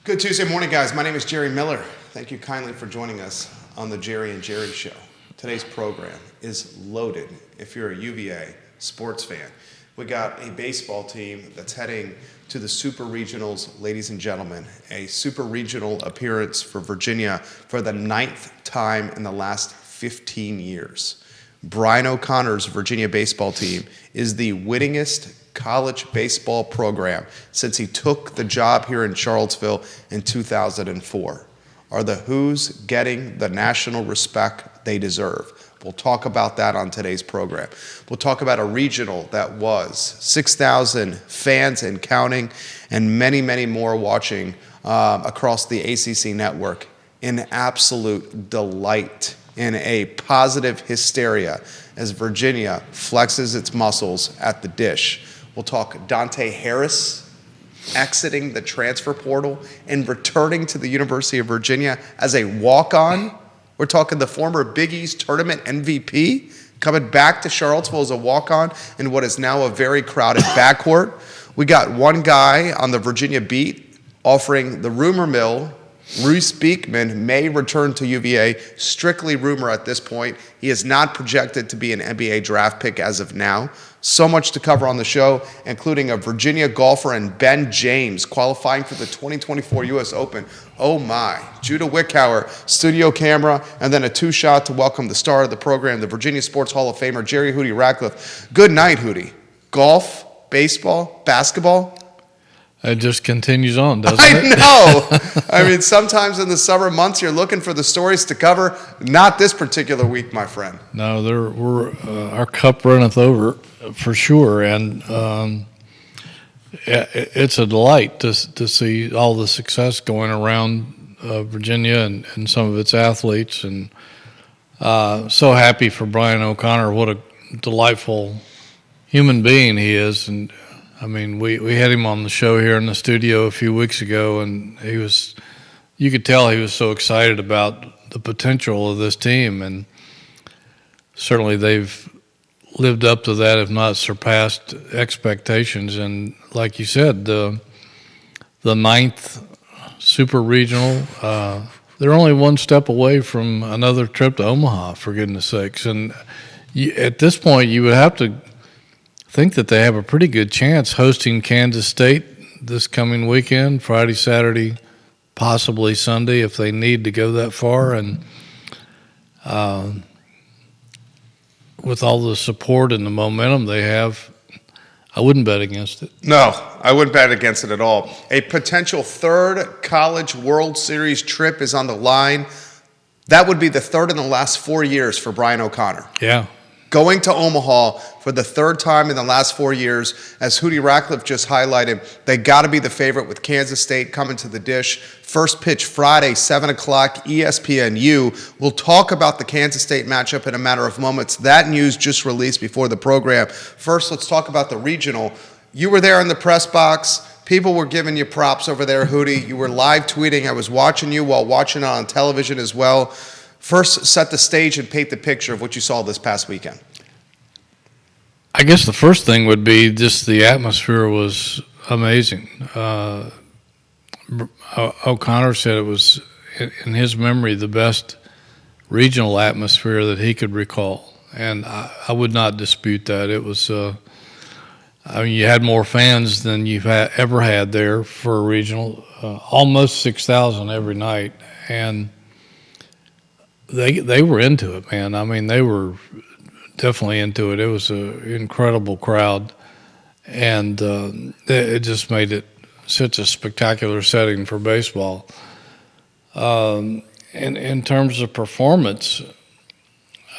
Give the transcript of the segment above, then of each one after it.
Good Tuesday morning, guys. My name is Jerry Miller. Thank you kindly for joining us on the Jerry and Jerry Show. Today's program is loaded if you're a UVA sports fan. We got a baseball team that's heading to the Super Regionals, ladies and gentlemen. A Super Regional appearance for Virginia for the 9th time in the last 15 years. Brian O'Connor's Virginia baseball team is the winningest college baseball program since he took the job here in Charlottesville in 2004. Are the Who's getting the national respect they deserve? We'll talk about that on today's program. We'll talk about a regional that was 6,000 fans and counting, and many, many more watching across the ACC network in absolute delight, in a positive hysteria as Virginia flexes its muscles at the dish. We'll talk Dante Harris exiting the transfer portal and returning to the University of Virginia as a walk-on. We're talking the former Big East tournament MVP coming back to Charlottesville as a walk-on in what is now a very crowded backcourt. We got one guy on the Virginia beat offering the rumor mill. Reece Beekman may return to UVA. Strictly rumor at this point. He is not projected to be an NBA draft pick as of now. So much to cover on the show, including a Virginia golfer and Ben James qualifying for the 2024 U.S. Open. Oh my. Judah Wickhauer, studio camera, and then a two-shot to welcome the star of the program, the Virginia Sports Hall of Famer, Jerry Hootie Ratcliffe. Good night, Hootie. Golf, baseball, basketball? It just continues on, doesn't it? I know. I mean, sometimes in the summer months, you're looking for the stories to cover. Not this particular week, my friend. No, our cup runneth over for sure, and it's a delight to see all the success going around Virginia and some of its athletes, and so happy for Brian O'Connor. What a delightful human being he is, and I mean, we had him on the show here in the studio a few weeks ago, and you could tell he was so excited about the potential of this team, and certainly they've lived up to that, if not surpassed expectations. And like you said, the 9th Super Regional, they're only one step away from another trip to Omaha, for goodness sakes. And at this point, you would have to think that they have a pretty good chance hosting Kansas State this coming weekend, Friday, Saturday, possibly Sunday if they need to go that far. And with all the support and the momentum they have, I wouldn't bet against it. No, I wouldn't bet against it at all. A potential third College World Series trip is on the line. That would be the third in the last 4 years for Brian O'Connor. Yeah. Going to Omaha for the third time in the last 4 years. As Hootie Ratcliffe just highlighted, they got to be the favorite with Kansas State coming to the dish. First pitch Friday, 7 o'clock, ESPNU. We'll talk about the Kansas State matchup in a matter of moments. That news just released before the program. First, let's talk about the regional. You were there in the press box. People were giving you props over there, Hootie. You were live tweeting. I was watching you while watching it on television as well. First, set the stage and paint the picture of what you saw this past weekend. I guess the first thing would be just the atmosphere was amazing. O'Connor said it was, in his memory, the best regional atmosphere that he could recall. And I would not dispute that. It was, I mean, you had more fans than you've ever had there for a regional, almost 6,000 every night. And they were into it, man. I mean, they were definitely into it. It was an incredible crowd, and it just made it such a spectacular setting for baseball. And in terms of performance,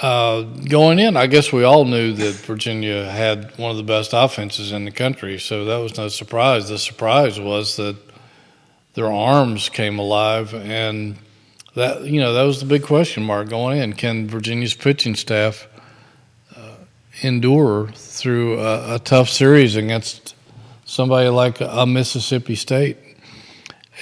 going in, I guess we all knew that Virginia had one of the best offenses in the country, so that was no surprise. The surprise was that their arms came alive, and that was the big question mark going in. Can Virginia's pitching staff endure through a tough series against somebody like a Mississippi State?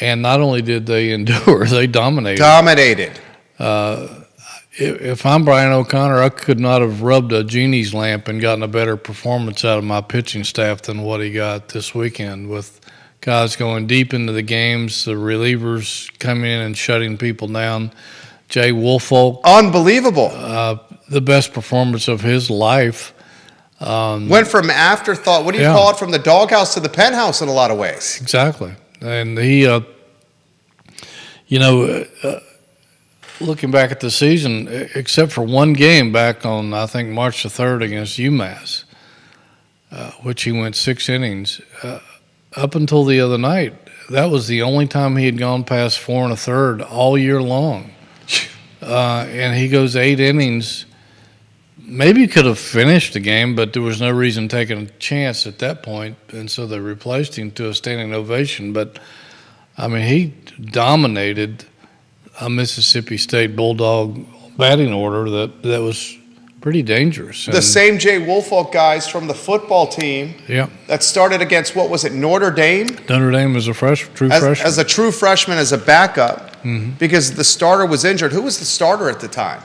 And not only did they endure, they dominated. If I'm Brian O'Connor, I could not have rubbed a genie's lamp and gotten a better performance out of my pitching staff than what he got this weekend with guys going deep into the games, the relievers coming in and shutting people down. Jay Woolfolk, Unbelievable. The best performance of his life. Went from afterthought, what do you call it, from the doghouse to the penthouse in a lot of ways. Exactly. And he, looking back at the season, except for one game back on, I think, March the 3rd against UMass, which he went 6 innings, up until the other night, that was the only time he had gone past 4 1/3 all year long. And he goes 8 innings. Maybe could have finished the game, but there was no reason taking a chance at that point, and so they replaced him to a standing ovation. But, I mean, he dominated a Mississippi State Bulldog batting order that was pretty dangerous. The same Jay Woolfolk guys from the football team that started against, what was it, Notre Dame? Notre Dame as a freshman. As a true freshman, as a backup, because the starter was injured. Who was the starter at the time?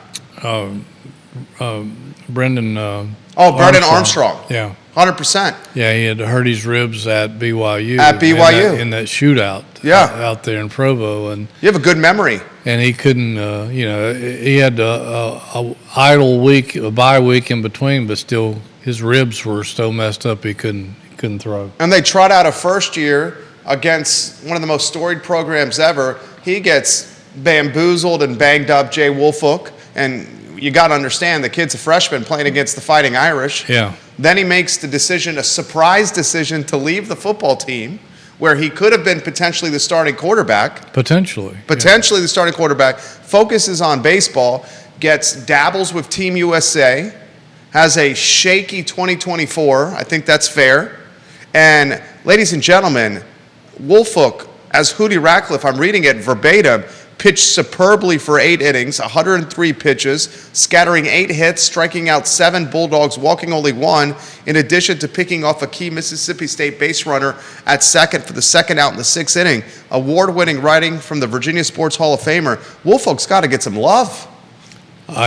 Brendan Brendan Armstrong. Yeah. 100%. Yeah, he had hurt his ribs at BYU. In that shootout. Out there in Provo. And you have a good memory. And he couldn't, he had a idle week, a bye week in between, but still his ribs were so messed up he couldn't throw. And they trot out a first year against one of the most storied programs ever. He gets bamboozled and banged up, Jay Woolfolk, and you got to understand the kid's a freshman playing against the Fighting Irish. Yeah. Then he makes the decision, a surprise decision, to leave the football team, where he could have been potentially the starting quarterback. Potentially the starting quarterback. Focuses on baseball, dabbles with Team USA, has a shaky 2024. I think that's fair. And ladies and gentlemen, Woolfolk, as Hootie Ratcliffe, I'm reading it verbatim, pitched superbly for 8 innings, 103 pitches, scattering 8 hits, striking out 7 Bulldogs, walking only 1, in addition to picking off a key Mississippi State base runner at second for the second out in the 6th inning. Award-winning writing from the Virginia Sports Hall of Famer. Woolfolk's got to get some love.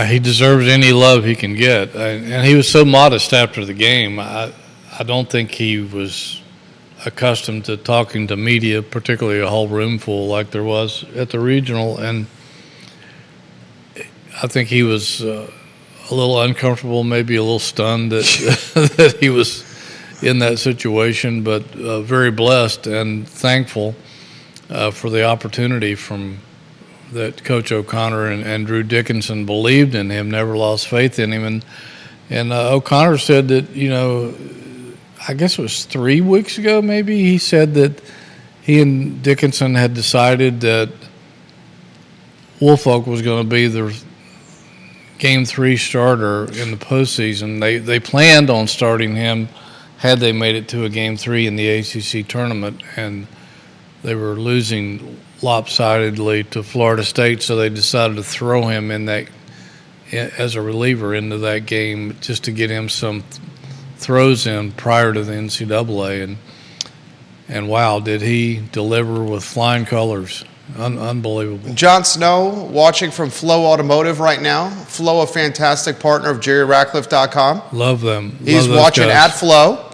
He deserves any love he can get. And he was so modest after the game. I don't think he was accustomed to talking to media, particularly a whole room full like there was at the regional, and I think he was a little uncomfortable, maybe a little stunned that he was in that situation, but very blessed and thankful for the opportunity that Coach O'Connor and Drew Dickinson believed in him, never lost faith in him, and O'Connor said that, I guess it was 3 weeks ago maybe, he said that he and Dickinson had decided that Woolfolk was going to be the Game 3 starter in the postseason. They planned on starting him had they made it to a Game 3 in the ACC tournament, and they were losing lopsidedly to Florida State, so they decided to throw him in that as a reliever into that game just to get him some throws in prior to the NCAA, and wow, did he deliver with flying colors. Unbelievable. John Snow watching from Flow Automotive right now. Flow, a fantastic partner of JerryRatcliffe.com. Love them. He's watching at Flow.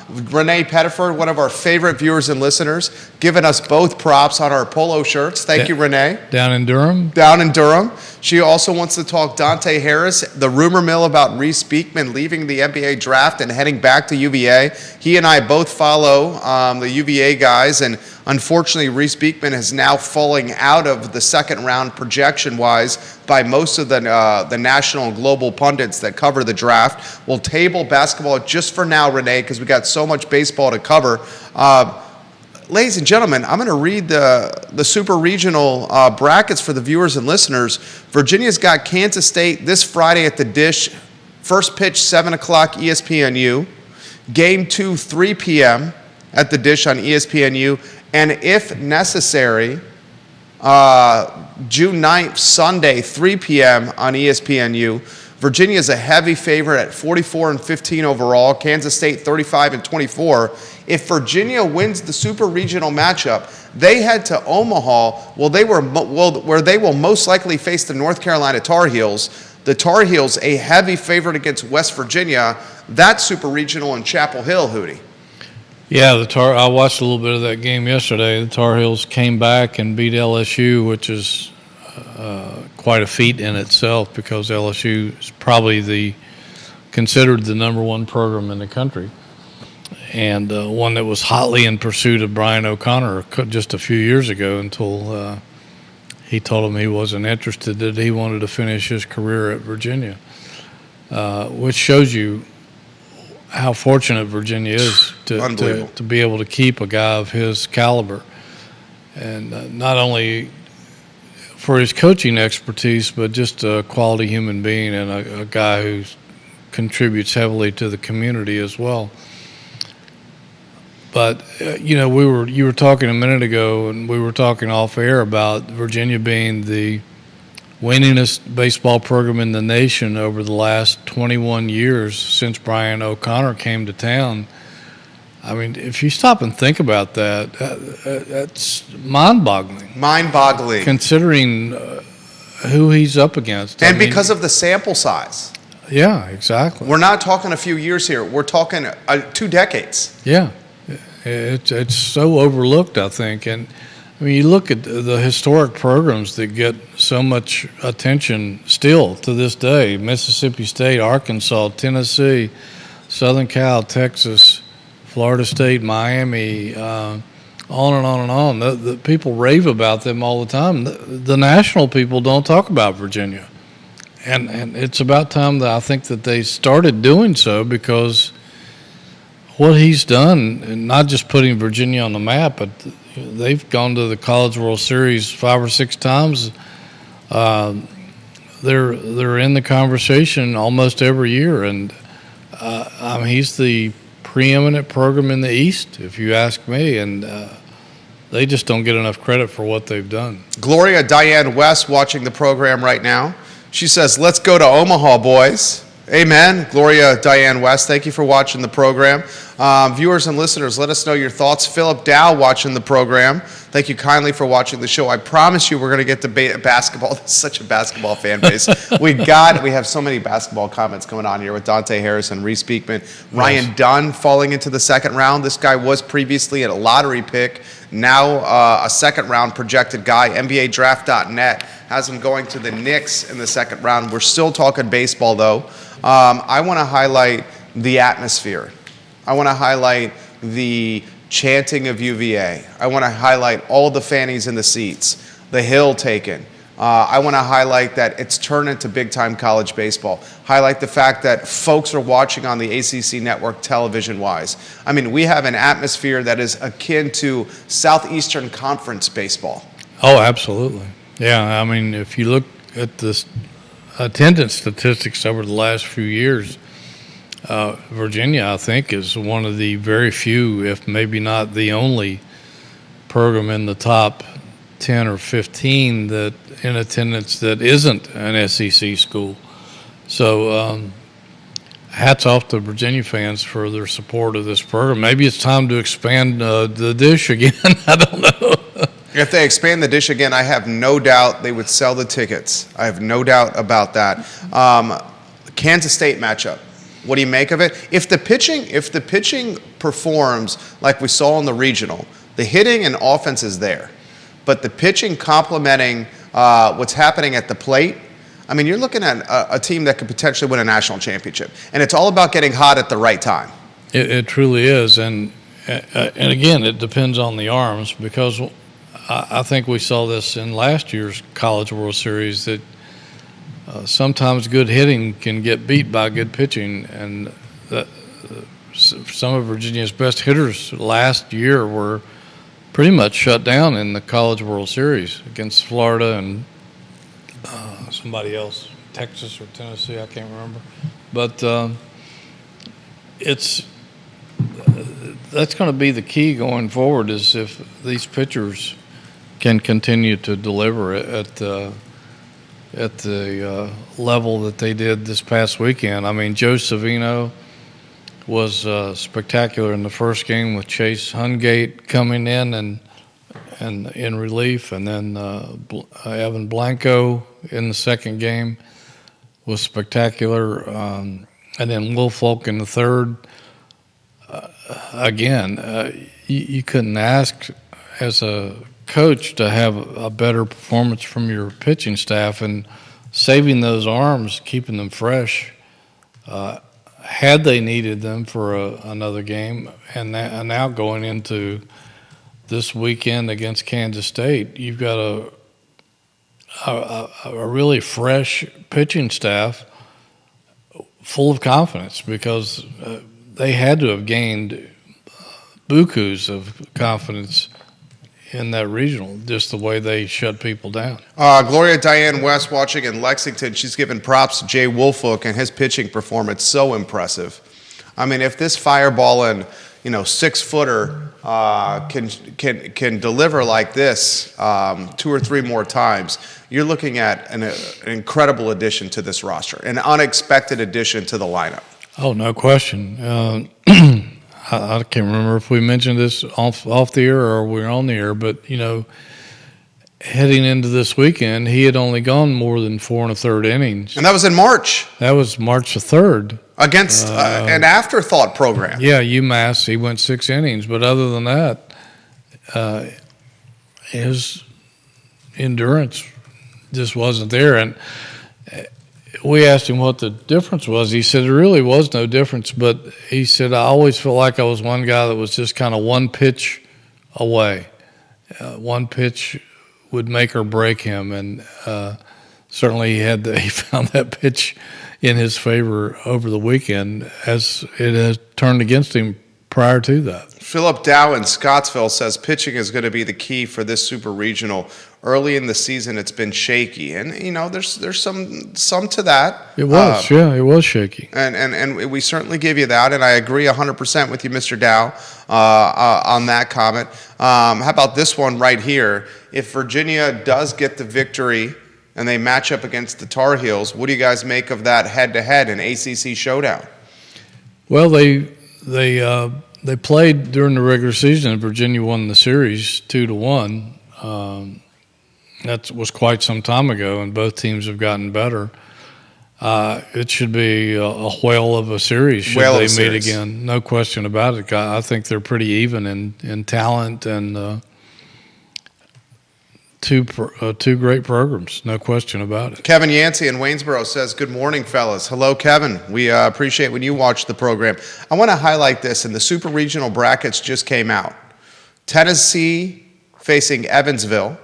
Renee Pettiford, one of our favorite viewers and listeners, giving us both props on our polo shirts. Thank you, Renee. Down in Durham? Down in Durham. She also wants to talk Dante Harris, the rumor mill about Reece Beekman leaving the NBA draft and heading back to UVA. He and I both follow the UVA guys, and unfortunately, Reece Beekman is now falling out of the second round projection-wise by most of the national and global pundits that cover the draft. We'll table basketball just for now, Renee, because we got so much baseball to cover. Ladies and gentlemen, I'm going to read the super regional brackets for the viewers and listeners. Virginia's got Kansas State this Friday at the Dish. First pitch, 7 o'clock, ESPNU. Game 2, 3 p.m. at the Dish on ESPNU. And if necessary, June 9th, Sunday, 3 p.m. on ESPNU. Virginia is a heavy favorite at 44-15 overall. Kansas State 35-24. If Virginia wins the super regional matchup, they head to Omaha, where they will most likely face the North Carolina Tar Heels. The Tar Heels, a heavy favorite against West Virginia. That's super regional in Chapel Hill, Hootie. Yeah, I watched a little bit of that game yesterday. The Tar Heels came back and beat LSU, which is quite a feat in itself because LSU is probably considered the number one program in the country, and one that was hotly in pursuit of Brian O'Connor just a few years ago until he told him he wasn't interested, that he wanted to finish his career at Virginia, which shows you how fortunate Virginia is to be able to keep a guy of his caliber, and not only for his coaching expertise, but just a quality human being and a guy who contributes heavily to the community as well. But you were talking a minute ago, and we were talking off air about Virginia being the winningest baseball program in the nation over the last 21 years since Brian O'Connor came to town. I mean, if you stop and think about that, that's mind-boggling. Mind-boggling. Considering who he's up against. And because of the sample size. Yeah, exactly. We're not talking a few years here. We're talking 2 decades. Yeah. It's so overlooked, I think. And, I mean, you look at the historic programs that get so much attention still to this day: Mississippi State, Arkansas, Tennessee, Southern Cal, Texas, Florida State, Miami, on and on and on. The people rave about them all the time. The national people don't talk about Virginia. And it's about time that I think that they started doing so, because what he's done, and not just putting Virginia on the map, but they've gone to the College World Series 5 or 6 times. They're in the conversation almost every year, and he's the preeminent program in the East, if you ask me, and they just don't get enough credit for what they've done. Gloria Diane West watching the program right now. She says, "Let's go to Omaha, boys." Amen. Gloria Diane West, thank you for watching the program. Viewers and listeners, let us know your thoughts. Philip Dow watching the program. Thank you kindly for watching the show. I promise you we're going to get to basketball. This is such a basketball fan base. We have so many basketball comments going on here with Dante Harrison, Reece Beekman, Ryan Dunn falling into the second round. This guy was previously a lottery pick, now a second round projected guy. NBADraft.net has him going to the Knicks in the second round. We're still talking baseball, though. I want to highlight the atmosphere. I want to highlight the chanting of UVA. I want to highlight all the fannies in the seats, the hill taken. I want to highlight that it's turned into big-time college baseball. Highlight the fact that folks are watching on the ACC network television-wise. I mean, we have an atmosphere that is akin to Southeastern Conference baseball. Oh, absolutely. Yeah, I mean, if you look at the attendance statistics over the last few years, Virginia, I think, is one of the very few, if maybe not the only, program in the top 10 or 15 that in attendance that isn't an SEC school. So hats off to Virginia fans for their support of this program. Maybe it's time to expand the dish again. I don't know. If they expand the dish again, I have no doubt they would sell the tickets. I have no doubt about that. Kansas State matchup. What do you make of it? If the pitching performs like we saw in the regional, the hitting and offense is there, but the pitching complementing what's happening at the plate, I mean, you're looking at a team that could potentially win a national championship, and it's all about getting hot at the right time. It truly is, and again, it depends on the arms, because I think we saw this in last year's College World Series, that sometimes good hitting can get beat by good pitching, and some of Virginia's best hitters last year were pretty much shut down in the College World Series against Florida and somebody else, Texas or Tennessee, I can't remember. But that's going to be the key going forward, is if these pitchers can continue to deliver at the level that they did this past weekend. I mean, Joe Savino was spectacular in the first game with Chase Hungate coming in and in relief, and then Evan Blanco in the second game was spectacular, and then Will Folk in the third. again, you couldn't ask as a coach to have a better performance from your pitching staff, and saving those arms, keeping them fresh, had they needed them for another game. And now going into this weekend against Kansas State, you've got a really fresh pitching staff full of confidence, because they had to have gained bukus of confidence in that regional, just the way they shut people down. Gloria Diane West watching in Lexington, she's given props to Jay Wolfhook and his pitching performance. So impressive. I mean, if this fireballing, 6-footer can deliver like this 2 or 3 more times, you're looking at an incredible addition to this roster, an unexpected addition to the lineup. Oh, no question. I can't remember if we mentioned this off the air or we were on the air, but, heading into this weekend, he had only gone more than 4 1/3 innings. And that was in March. That was March the 3rd. Against an afterthought program. Yeah, UMass, he went 6 innings. But other than that, his endurance just wasn't there. And we asked him what the difference was. He said there really was no difference, but he said, I always felt like I was one guy that was just kind of one pitch away. One pitch would make or break him, and certainly he found that pitch in his favor over the weekend, as it has turned against him prior to that. Philip Dow in Scottsville says pitching is going to be the key for this super regional. Early in the season, it's been shaky, and there's some to that. It was, it was shaky, and we certainly give you that, and I agree 100% with you, Mr. Dow, on that comment. How about this one right here? If Virginia does get the victory and they match up against the Tar Heels, what do you guys make of that head-to-head in ACC showdown? Well, they played during the regular season, and Virginia won the series 2-1. That was quite some time ago, and both teams have gotten better. It should be a whale of a series should they meet again. No question about it. I think they're pretty even in talent, and two great programs. No question about it. Kevin Yancey in Waynesboro says, good morning, fellas. Hello, Kevin. We appreciate when you watch the program. I want to highlight this, and the super regional brackets just came out. Tennessee facing Evansville.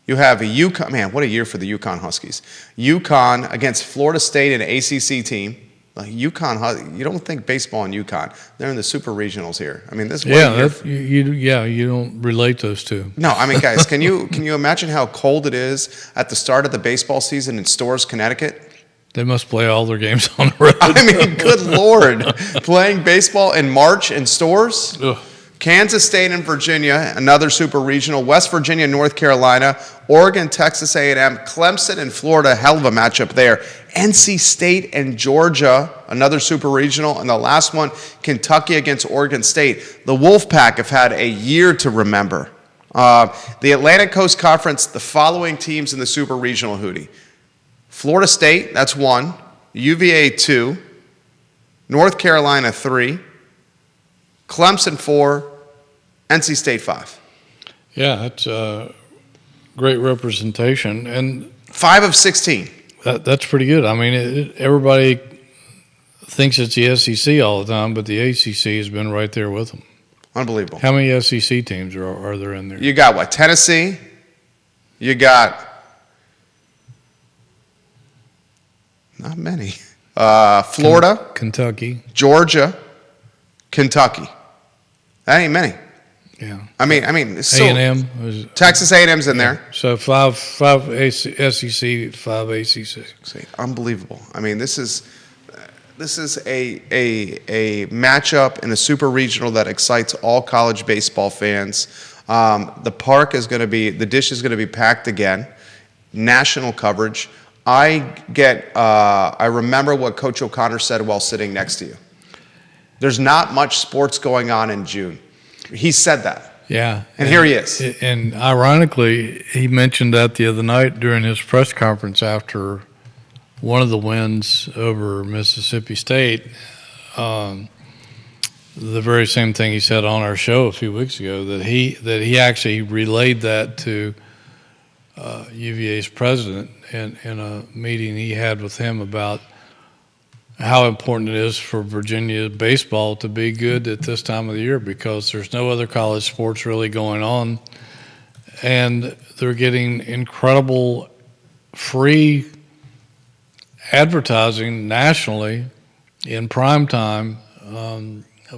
You have a UConn. Man, what a year for the UConn Huskies. UConn against Florida State, an ACC team. UConn, you don't think baseball and UConn. They're in the super regionals here. I mean, this. You don't relate those two. No, I mean, guys, can you imagine how cold it is at the start of the baseball season in Storrs, Connecticut? They must play all their games on the road. I mean, good Lord, playing baseball in March in Storrs. Ugh. Kansas State and Virginia, another super regional. West Virginia, North Carolina, Oregon, Texas A&M, Clemson, and Florida, hell of a matchup there. NC State and Georgia, another super regional. And the last one, Kentucky against Oregon State. The Wolfpack have had a year to remember. The Atlantic Coast Conference, the following teams in the super regional, Hootie. Florida State, that's 1. UVA, 2. North Carolina, 3. Clemson, 4. NC State, 5. Yeah, that's great representation. And 5 of 16. That's pretty good. I mean, everybody thinks it's the SEC all the time, but the ACC has been right there with them. Unbelievable. How many SEC teams are there in there? You got what? Tennessee. You got not many. Florida. Kentucky. Georgia. Kentucky. That ain't many. Yeah. I mean, A&M. Texas A&M's in there. So five SEC, 5 ACC. See, unbelievable. I mean, this is a matchup in a super regional that excites all college baseball fans. The dish is going to be packed again. National coverage. I remember what Coach O'Connor said while sitting next to you. There's not much sports going on in June. He said that. Yeah. And here he is. And ironically, he mentioned that the other night during his press conference after one of the wins over Mississippi State. the very same thing he said on our show a few weeks ago, that he actually relayed that to UVA's president in a meeting he had with him about how important it is for Virginia baseball to be good at this time of the year, because there's no other college sports really going on, and they're getting incredible free advertising nationally in prime time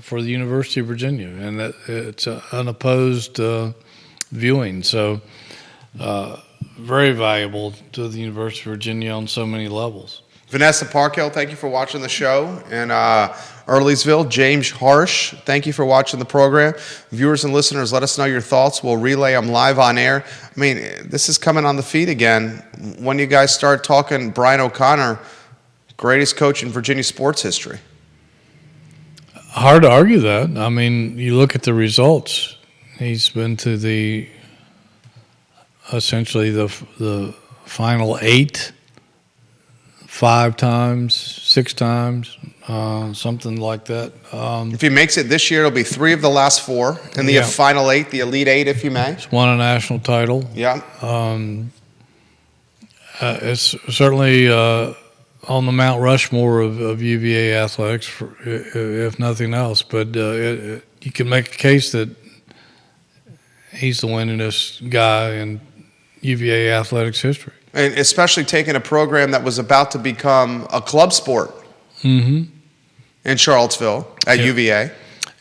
for the University of Virginia, and it's unopposed viewing. So very valuable to the University of Virginia on so many levels. Vanessa Parkhill, thank you for watching the show. And Earlysville, James Harsh, thank you for watching the program. Viewers and listeners, let us know your thoughts. We'll relay them live on air. I mean, this is coming on the feed again. When you guys start talking Brian O'Connor, greatest coach in Virginia sports history. Hard to argue that. I mean, you look at the results. He's been to essentially the final 8 5 times, 6 times, something like that. If he makes it this year, it'll be 3 of the last 4 in the final 8, the Elite 8, if you may. He's won a national title. Yeah. It's certainly on the Mount Rushmore of UVA athletics, if nothing else. But you can make a case that he's the winningest guy in UVA athletics history. And especially taking a program that was about to become a club sport in Charlottesville at UVA.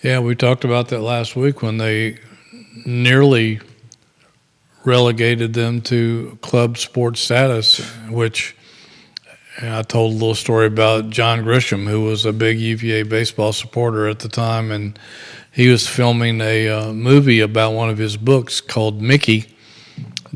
Yeah, we talked about that last week when they nearly relegated them to club sport status, which I told a little story about John Grisham, who was a big UVA baseball supporter at the time, and he was filming a movie about one of his books called Mickey,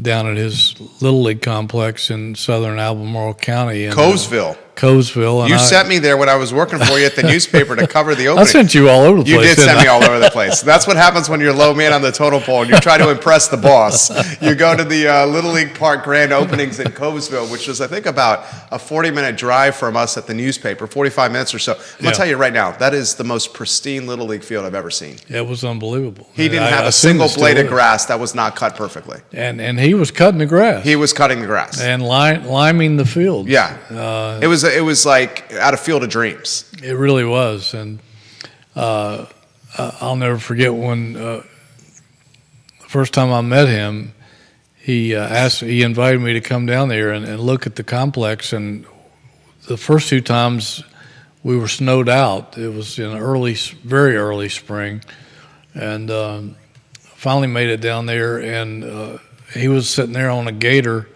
down at his Little League complex in southern Albemarle County. Covesville. And you sent me there when I was working for you at the newspaper to cover the opening. I sent you all over the place. You did send me all over the place. That's what happens when you're low man on the totem pole and you try to impress the boss. You go to the Little League Park grand openings in Covesville, which was, I think, about a 40-minute drive from us at the newspaper, 45 minutes or so. I'm going to tell you right now, that is the most pristine Little League field I've ever seen. It was unbelievable. He didn't have a single blade of grass that was not cut perfectly. And he was cutting the grass. He was cutting the grass. And liming the field. Yeah. It was like out of Field of Dreams. It really was. And I'll never forget when the first time I met him, he invited me to come down there and look at the complex. And the first 2 times we were snowed out. It was in very early spring. And finally made it down there, and he was sitting there on a gator,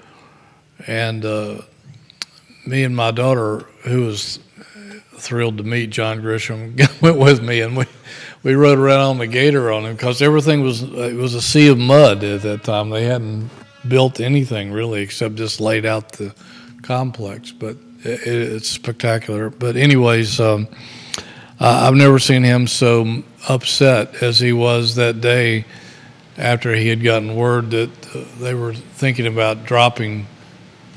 and me and my daughter, who was thrilled to meet John Grisham, went with me, and we rode around on the gator on him, because everything was a sea of mud at that time. They hadn't built anything really except just laid out the complex, but it's spectacular. But anyways, I've never seen him so upset as he was that day after he had gotten word that they were thinking about dropping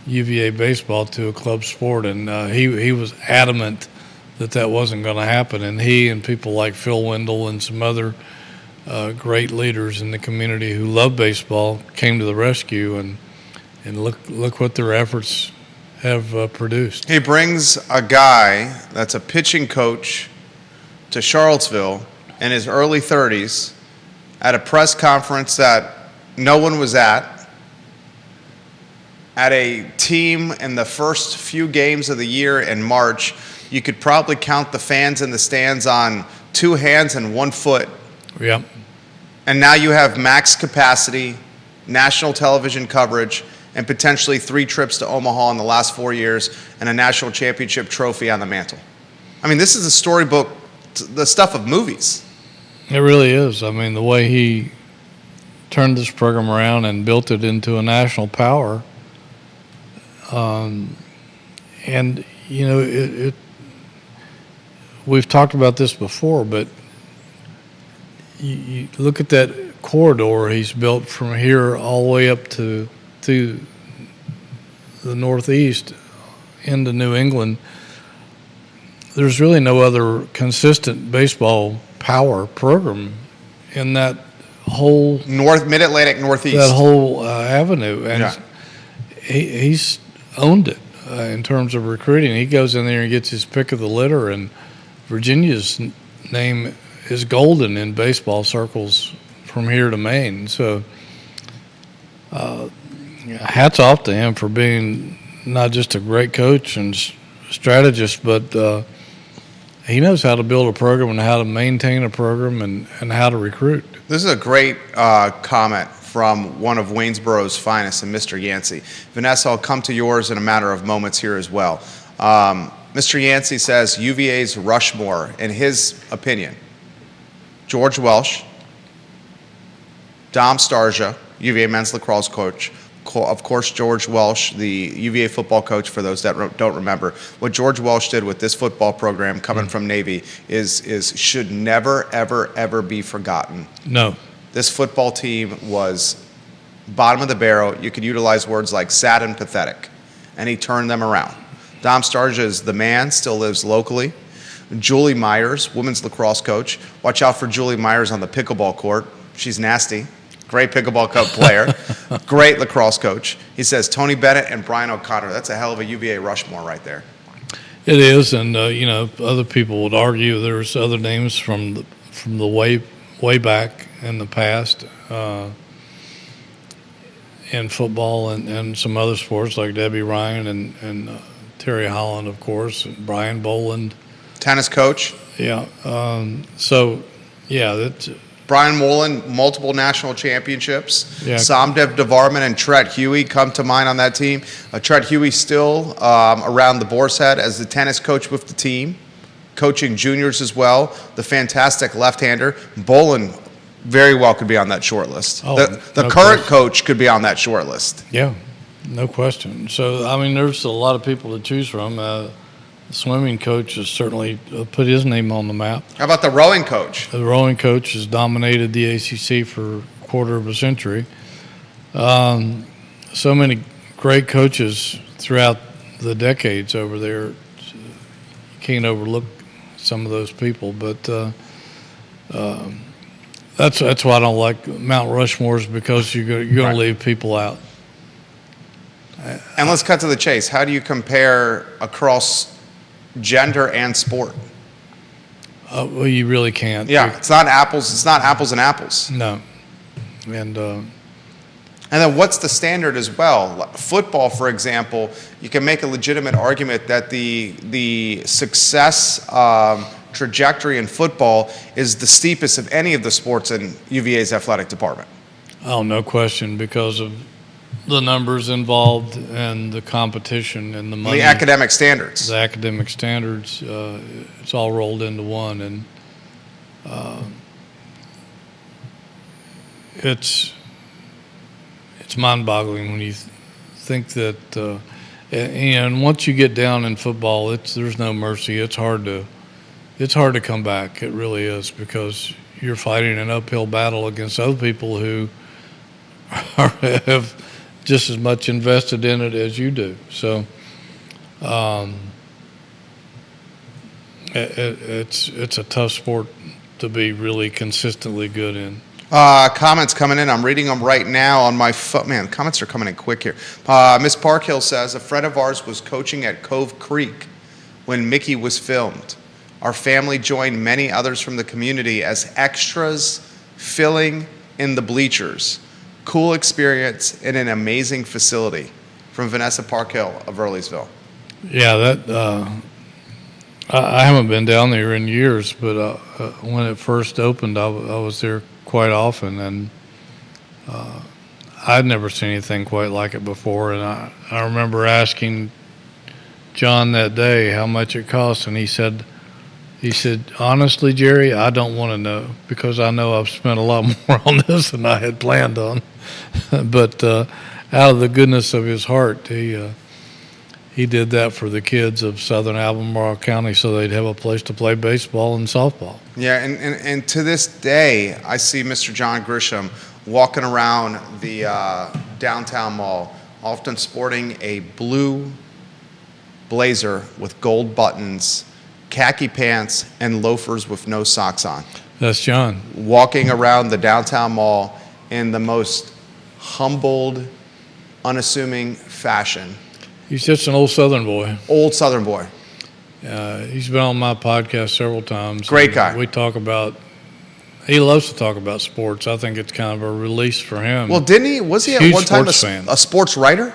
UVA baseball to a club sport, and he was adamant that wasn't going to happen. And he and people like Phil Wendell and some other great leaders in the community who love baseball came to the rescue, and look what their efforts have produced. He brings a guy that's a pitching coach to Charlottesville in his early 30s at a press conference that no one was at a team in the first few games of the year in March. You could probably count the fans in the stands on 2 hands and 1 foot. Yep. And now you have max capacity, national television coverage, and potentially 3 trips to Omaha in the last 4 years, and a national championship trophy on the mantle. I mean, this is a storybook, the stuff of movies. It really is. I mean, the way he turned this program around and built it into a national power. And, you know, we've talked about this before, but you look at that corridor he's built from here all the way up to the Northeast into New England. There's really no other consistent baseball power program in that whole Mid-Atlantic, Northeast. that whole avenue, and Yeah. he's owned it in terms of recruiting. He goes in there and gets his pick of the litter, and Virginia's name is golden in baseball circles from here to Maine. So hats off to him for being not just a great coach and strategist, but he knows how to build a program and how to maintain a program and how to recruit. This is a great comment from one of Waynesboro's finest, and Mr. Yancey. Vanessa, I'll come to yours in a matter of moments here as well. Mr. Yancey says UVA's Rushmore, in his opinion: George Welsh, Dom Starsia, UVA men's lacrosse coach, of course George Welsh, the UVA football coach, for those that don't remember. What George Welsh did with this football program coming from Navy is should never, ever, ever be forgotten. No. This football team was bottom of the barrel. You could utilize words like sad and pathetic, and he turned them around. Dom Starsia is the man, still lives locally. Julie Myers, women's lacrosse coach. Watch out for Julie Myers on the pickleball court. She's nasty. Great pickleball player. Great lacrosse coach. He says Tony Bennett and Brian O'Connor. That's a hell of a UVA Rushmore right there. It is, and other people would argue there's other names from the way back in the past in football and some other sports like Debbie Ryan and Terry Holland, of course, and Brian Boland. Tennis coach. Yeah. That's Brian Mullen, multiple national championships. Yeah. Somdev Devarman and Tret Huey come to mind on that team. Tret Huey still around the Boar's Head as the tennis coach with the team, coaching juniors as well. The fantastic left-hander. Boland very well could be on that short list. Oh, the no current question. coach could be on that short list. Yeah, no question. So, there's a lot of people to choose from. The swimming coach has certainly put his name on the map. How about the rowing coach? The rowing coach has dominated the ACC for a quarter of a century. So many great coaches throughout the decades over there. You can't overlook some of those people, but that's why I don't like Mount Rushmore's, because you're going to leave people out. And let's cut to the chase. How do you compare across gender and sport? Well, you really can't. Yeah, it's not apples. It's not apples and apples. No, and then what's the standard as well? Football, for example, you can make a legitimate argument that the success trajectory in football is the steepest of any of the sports in UVA's athletic department. Oh, no question, because of the numbers involved and the competition and the money. The academic standards. The academic standards, it's all rolled into one, and it's mind-boggling when you think that. And once you get down in football, there's no mercy. It's hard to come back. It really is, because you're fighting an uphill battle against other people who have just as much invested in it as you do. So it's a tough sport to be really consistently good in. Comments coming in. I'm reading them right now on my phone. Man, comments are coming in quick here. Miss Parkhill says, a friend of ours was coaching at Cove Creek when Mickey was filmed. Our family joined many others from the community as extras filling in the bleachers. Cool experience in an amazing facility. From Vanessa Parkhill of Earlysville. Yeah, that I haven't been down there in years, but when it first opened, I was there quite often, and I'd never seen anything quite like it before. And I remember asking John that day how much it cost, and he said, honestly, Jerry, I don't want to know, because I know I've spent a lot more on this than I had planned on. But out of the goodness of his heart, he did that for the kids of Southern Albemarle County, so they'd have a place to play baseball and softball. Yeah, and to this day, I see Mr. John Grisham walking around the downtown mall, often sporting a blue blazer with gold buttons, khaki pants, and loafers with no socks on. That's John. walking around the downtown mall in the most humbled, unassuming fashion. He's just an old Southern boy. Old Southern boy. He's been on my podcast several times. Great guy. We talk about. He loves to talk about sports. I think it's kind of a release for him. Well, was he at Huge one time sports fan. a sports writer?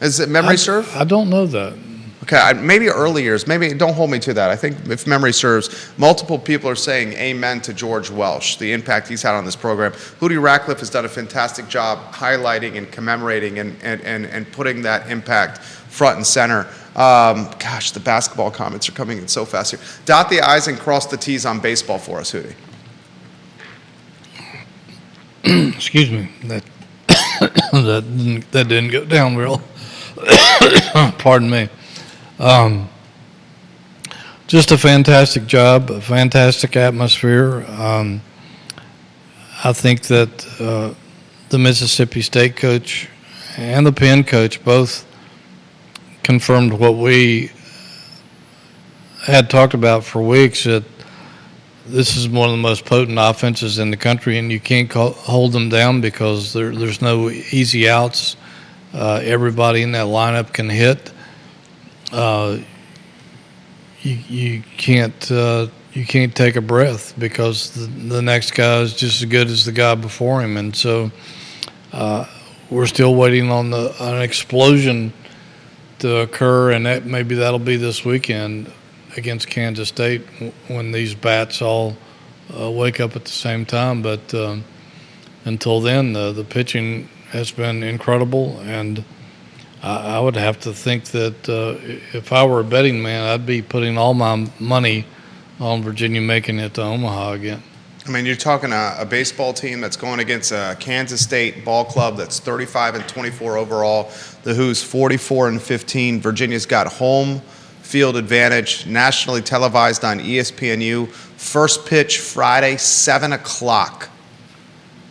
Is it memory serve? I don't know that. Okay, maybe early years. Maybe don't hold me to that. I think if memory serves, multiple people are saying amen to George Welsh, the impact he's had on this program. Hootie Ratcliffe has done a fantastic job highlighting and commemorating and putting that impact front and center. Gosh, the basketball comments are coming in so fast here. Dot the I's and cross the T's on baseball for us, Hootie. Excuse me. That didn't go down real. Pardon me. Just a fantastic job, a fantastic atmosphere. I think that the Mississippi State coach and the Penn coach both confirmed what we had talked about for weeks, that this is one of the most potent offenses in the country, and you can't hold them down because there's no easy outs. Everybody in that lineup can hit. You can't take a breath because the next guy is just as good as the guy before him, and so we're still waiting on an explosion to occur, and maybe that'll be this weekend against Kansas State when these bats all wake up at the same time. But until then, the pitching has been incredible, and I would have to think that if I were a betting man, I'd be putting all my money on Virginia making it to Omaha again. I mean, you're talking a baseball team that's going against a Kansas State ball club that's 35-24 overall. The Who's 44-15. Virginia's got home field advantage, nationally televised on ESPNU. First pitch Friday, 7 o'clock.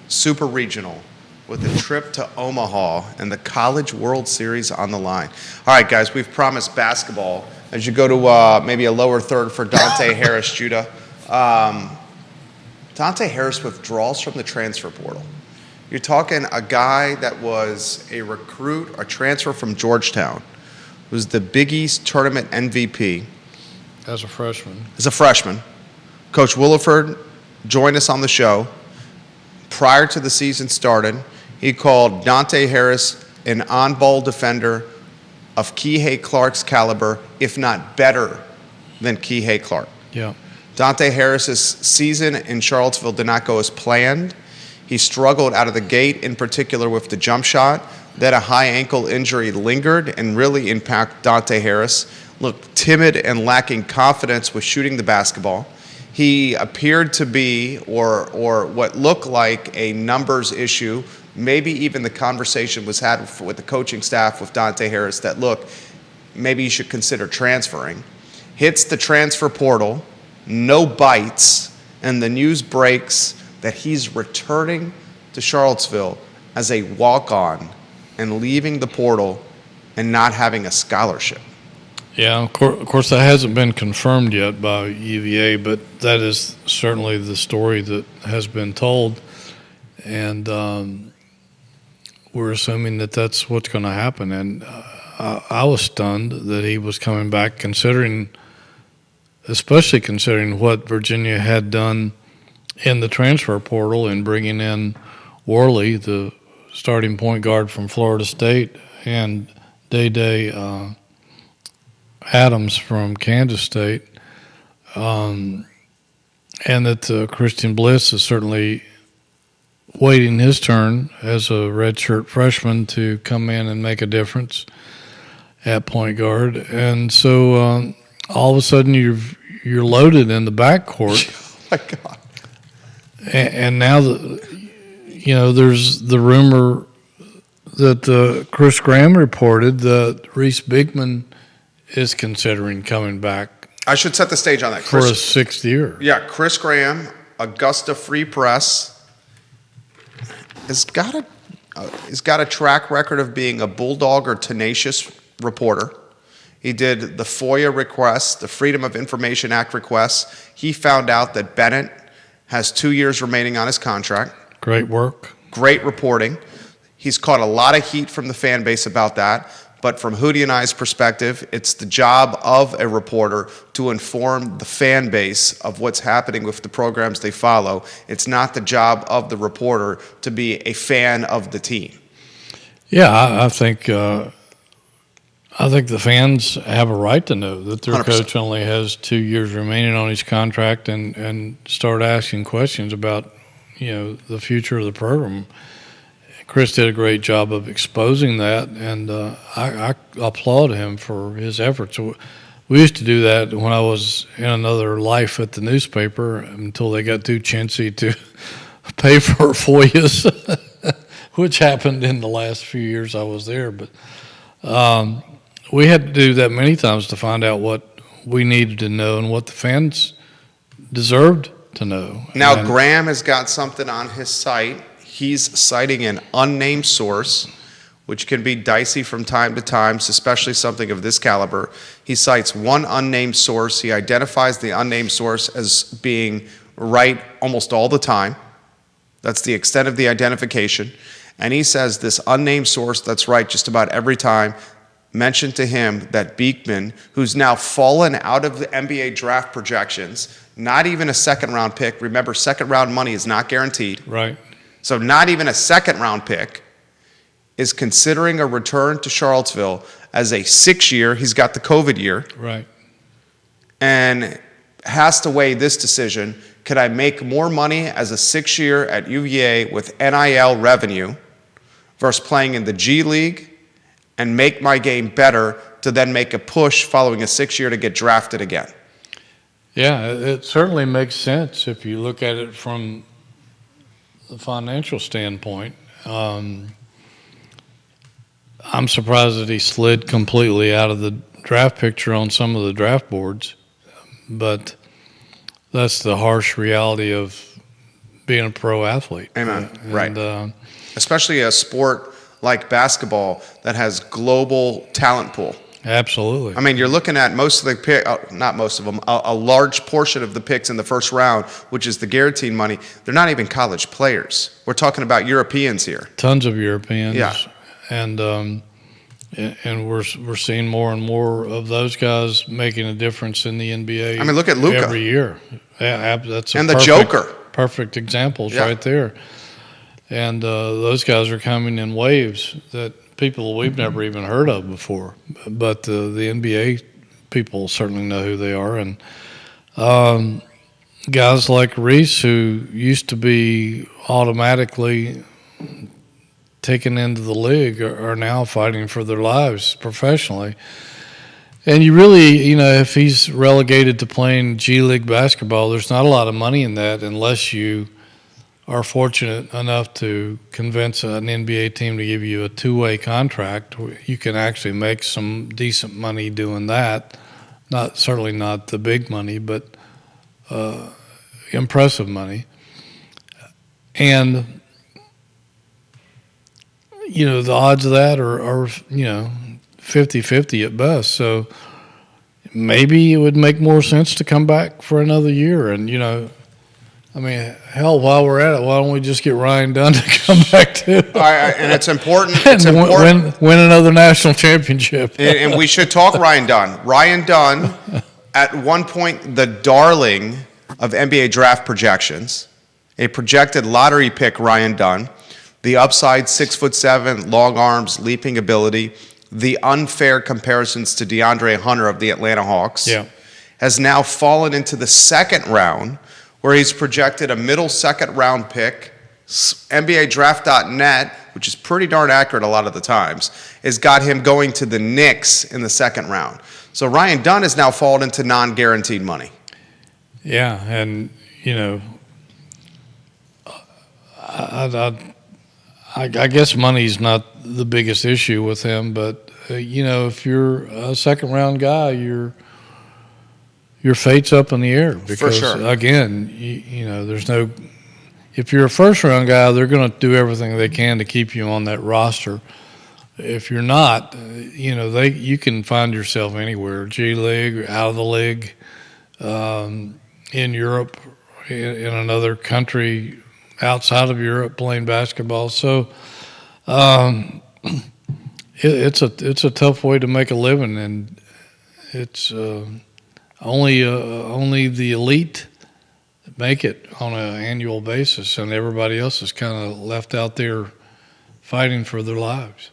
Super regional with a trip to Omaha and the College World Series on the line. All right, guys, we've promised basketball. As you go to maybe a lower third for Dante Harris, Judah. Dante Harris withdraws from the transfer portal. You're talking a guy that was a recruit, a transfer from Georgetown, was the Big East tournament MVP. As a freshman. Coach Williford joined us on the show. Prior to the season started, he called Dante Harris an on-ball defender of Kihei Clark's caliber, if not better than Kihei Clark. Yeah. Dante Harris's season in Charlottesville did not go as planned. He struggled out of the gate, in particular with the jump shot. Then a high ankle injury lingered and really impacted Dante Harris. Looked timid and lacking confidence with shooting the basketball. He appeared to be, or what looked like, a numbers issue. Maybe even the conversation was had with the coaching staff with Dante Harris that, look, maybe you should consider transferring. Hits the transfer portal. No bites, and the news breaks that he's returning to Charlottesville as a walk-on and leaving the portal and not having a scholarship. Yeah, of course that hasn't been confirmed yet by UVA, but that is certainly the story that has been told, and we're assuming that that's what's going to happen. And I was stunned that he was coming back, especially considering what Virginia had done in the transfer portal and bringing in Worley, the starting point guard from Florida State, and Day Adams from Kansas State, and that Christian Bliss is certainly waiting his turn as a redshirt freshman to come in and make a difference at point guard. And so all of a sudden you're loaded in the backcourt. Oh my God! And now there's the rumor that Chris Graham reported that Reece Beekman is considering coming back. I should set the stage on that. For a sixth year. Yeah, Chris Graham, Augusta Free Press, has got a track record of being a bulldog or tenacious reporter. He did the FOIA requests, the Freedom of Information Act requests. He found out that Bennett has 2 years remaining on his contract. Great work. Great reporting. He's caught a lot of heat from the fan base about that. But from Hootie and I's perspective, it's the job of a reporter to inform the fan base of what's happening with the programs they follow. It's not the job of the reporter to be a fan of the team. Yeah, I think the fans have a right to know that their 100%. coach only has 2 years remaining on his contract and start asking questions about, the future of the program. Chris did a great job of exposing that, and I applaud him for his efforts. We used to do that when I was in another life at the newspaper until they got too chintzy to pay for FOIAs, which happened in the last few years I was there. But we had to do that many times to find out what we needed to know and what the fans deserved to know. Now, Graham has got something on his site. He's citing an unnamed source, which can be dicey from time to time, especially something of this caliber. He cites one unnamed source. He identifies the unnamed source as being right almost all the time. That's the extent of the identification. And he says this unnamed source that's right just about every time mentioned to him that Beekman, who's now fallen out of the NBA draft projections, not even a second-round pick. Remember, second-round money is not guaranteed. Right. So not even a second-round pick is considering a return to Charlottesville as a 6-year. He's got the COVID year. Right. And has to weigh this decision. Could I make more money as a 6-year at UVA with NIL revenue versus playing in the G League and make my game better to then make a push following a 6-year to get drafted again? Yeah, it certainly makes sense if you look at it from the financial standpoint. I'm surprised that he slid completely out of the draft picture on some of the draft boards, but that's the harsh reality of being a pro athlete. Amen. Right. Especially a sport like basketball that has global talent pool. Absolutely. I mean, you're looking at most of the pick, not most of them, a large portion of the picks in the first round, which is the guaranteed money. They're not even college players. We're talking about Europeans here. Tons of Europeans. Yeah. And we're seeing more and more of those guys making a difference in the NBA. I mean, look at Luka every year. Yeah, that's and the Joker. Perfect examples right there. And those guys are coming in waves that people we've never even heard of before, but the NBA people certainly know who they are. And guys like Reece, who used to be automatically taken into the league, are now fighting for their lives professionally. And you really, if he's relegated to playing G League basketball, there's not a lot of money in that unless you are fortunate enough to convince an NBA team to give you a two-way contract. You can actually make some decent money doing that. Certainly not the big money, but impressive money. And the odds of that are 50-50 at best. So maybe it would make more sense to come back for another year. And I mean, hell, while we're at it, why don't we just get Ryan Dunn to come back too? And it's important. Win another national championship. And we should talk Ryan Dunn. Ryan Dunn, at one point, the darling of NBA draft projections, a projected lottery pick, Ryan Dunn, the upside 6'7", long arms, leaping ability, the unfair comparisons to DeAndre Hunter of the Atlanta Hawks, has now fallen into the second round, where he's projected a middle second-round pick. NBADraft.net, which is pretty darn accurate a lot of the times, has got him going to the Knicks in the second round. So Ryan Dunn has now fallen into non-guaranteed money. Yeah, and, I guess money's not the biggest issue with him, but, if you're a second-round guy, your fate's up in the air because, for sure. Again, there's no – if you're a first-round guy, they're going to do everything they can to keep you on that roster. If you're not, you can find yourself anywhere, G League, out of the league, in Europe, in another country outside of Europe playing basketball. So it's a tough way to make a living, and it's only the elite make it on an annual basis, and everybody else is kind of left out there fighting for their lives.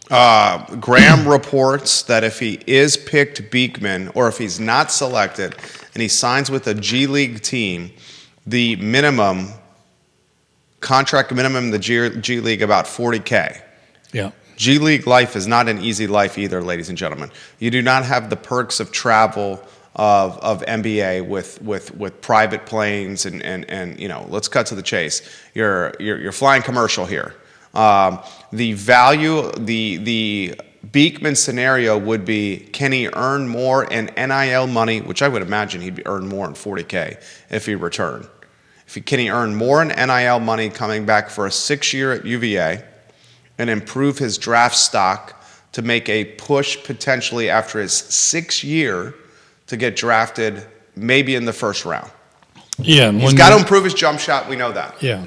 Graham reports that if he is picked Beekman, or if he's not selected and he signs with a G League team, the contract minimum in the G League about $40K. Yeah. G League life is not an easy life either, ladies and gentlemen. You do not have the perks of travel of NBA with private planes and let's cut to the chase. You're flying commercial here. The value, the Beekman scenario would be, can he earn more in NIL money, which I would imagine he'd earn more in $40K if he returned. Can he earn more in NIL money coming back for a 6-year at UVA and improve his draft stock to make a push potentially after his 6th year to get drafted maybe in the first round? Yeah. He's got to improve his jump shot. We know that. Yeah.